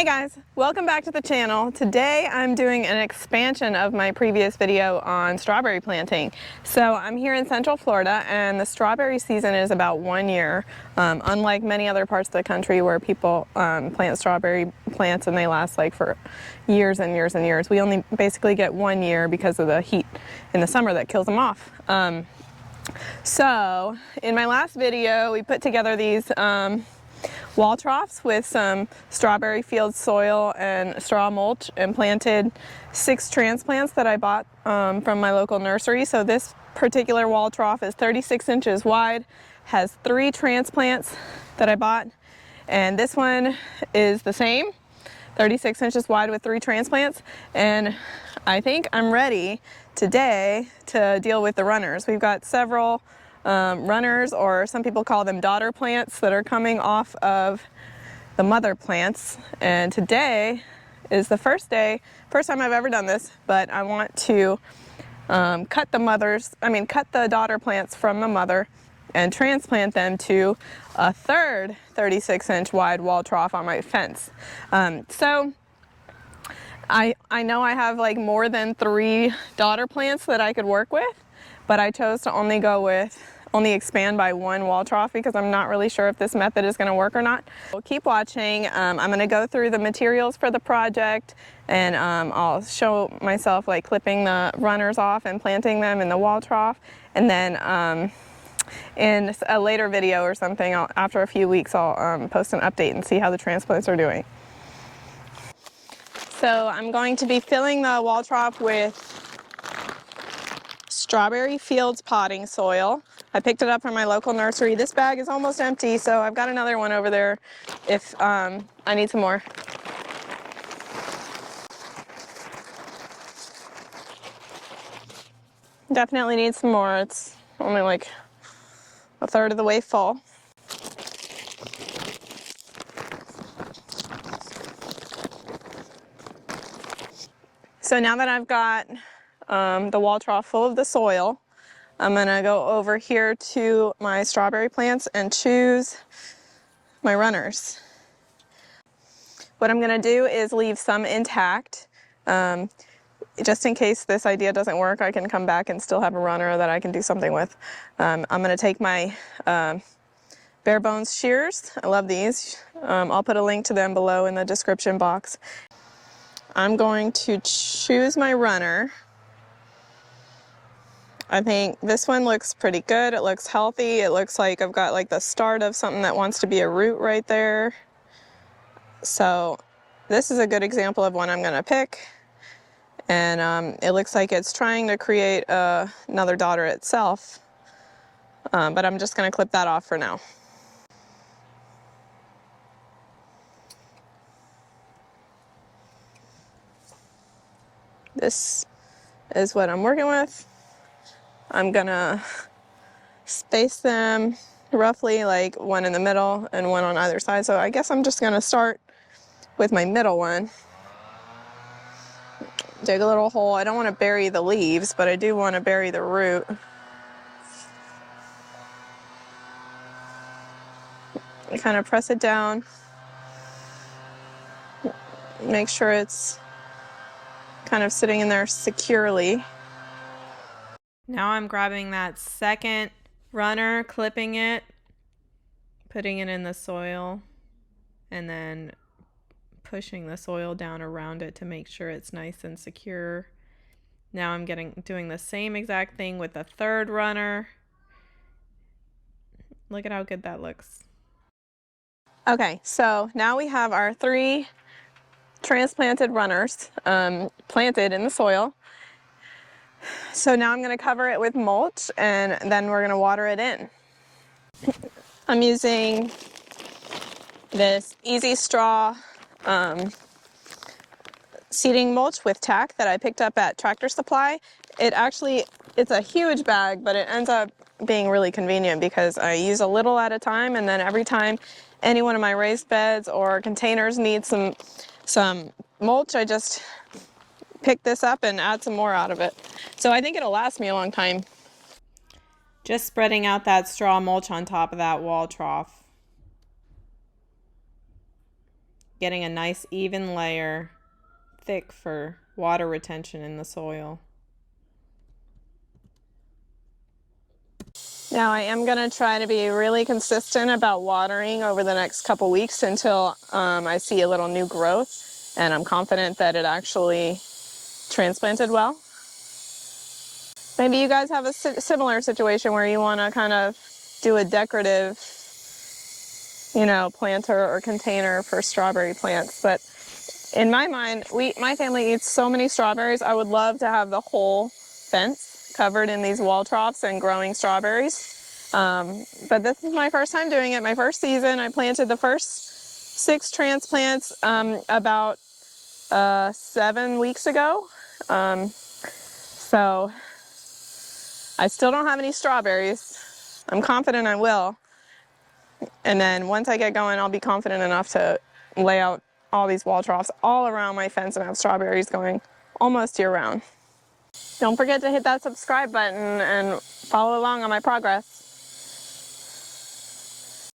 Hi guys, welcome back to the channel. Today I'm doing an expansion of my previous video on strawberry planting. So I'm here in Central Florida and the strawberry season is about 1 year. Unlike many other parts of the country where people plant strawberry plants and they last like for years and years and years. We only basically get 1 year because of the heat in the summer that kills them off. So in my last video we put together these wall troughs with some strawberry field soil and straw mulch and planted 6 transplants that I bought from my local nursery. So this particular wall trough is 36 inches wide, has 3 transplants that I bought, and this one is the same, 36 inches wide with 3 transplants. And I think I'm ready today to deal with the runners. We've got several runners, or some people call them daughter plants, that are coming off of the mother plants, and today is the first time I've ever done this, but I want to cut the daughter plants from the mother and transplant them to a third 36-inch wide wall trough on my fence. So I know I have like more than 3 daughter plants that I could work with, but I chose to only expand by 1 wall trough because I'm not really sure if this method is going to work or not. Well, keep watching. I'm going to go through the materials for the project, and I'll show myself like clipping the runners off and planting them in the wall trough, and then in a later video or something, after a few weeks, I'll post an update and see how the transplants are doing. So I'm going to be filling the wall trough with Strawberry Fields potting soil. I picked it up from my local nursery. This bag is almost empty, so I've got another one over there if I need some more. Definitely need some more. It's only like a third of the way full. So now that I've got the wall trough full of the soil, I'm gonna go over here to my strawberry plants and choose my runners. What I'm gonna do is leave some intact. Just in case this idea doesn't work, I can come back and still have a runner that I can do something with. I'm gonna take my Barebones Shears. I love these. I'll put a link to them below in the description box. I'm going to choose my runner. I think this one looks pretty good. It looks healthy. It looks like I've got like the start of something that wants to be a root right there. So this is a good example of one I'm going to pick. And it looks like it's trying to create another daughter itself. But I'm just going to clip that off for now. This is what I'm working with. I'm gonna space them roughly, like 1 in the middle and 1 on either side. So I guess I'm just gonna start with my middle one. Dig a little hole. I don't want to bury the leaves, but I do want to bury the root. I kind of press it down. Make sure it's kind of sitting in there securely. Now I'm grabbing that second runner, clipping it, putting it in the soil, and then pushing the soil down around it to make sure it's nice and secure. Now I'm doing the same exact thing with the third runner. Look at how good that looks. Okay, so now we have our 3 transplanted runners planted in the soil. So now I'm going to cover it with mulch, and then we're going to water it in. I'm using this Easy Straw seeding mulch with tack that I picked up at Tractor Supply. It's a huge bag, but it ends up being really convenient because I use a little at a time, and then every time any one of my raised beds or containers needs some mulch, I just pick this up and add some more out of it. So I think it'll last me a long time. Just spreading out that straw mulch on top of that wall trough. getting a nice even layer, thick for water retention in the soil. Now I am going to try to be really consistent about watering over the next couple weeks until I see a little new growth and I'm confident that it actually transplanted well. Maybe you guys have a similar situation where you want to kind of do a decorative, you know, planter or container for strawberry plants. But in my mind, my family eats so many strawberries. I would love to have the whole fence covered in these wall troughs and growing strawberries. But this is my first time doing it. My first season, I planted the first 6 transplants about 7 weeks ago. So I still don't have any strawberries. I'm confident I will. And then once I get going, I'll be confident enough to lay out all these wall troughs all around my fence and have strawberries going almost year round. Don't forget to hit that subscribe button and follow along on my progress.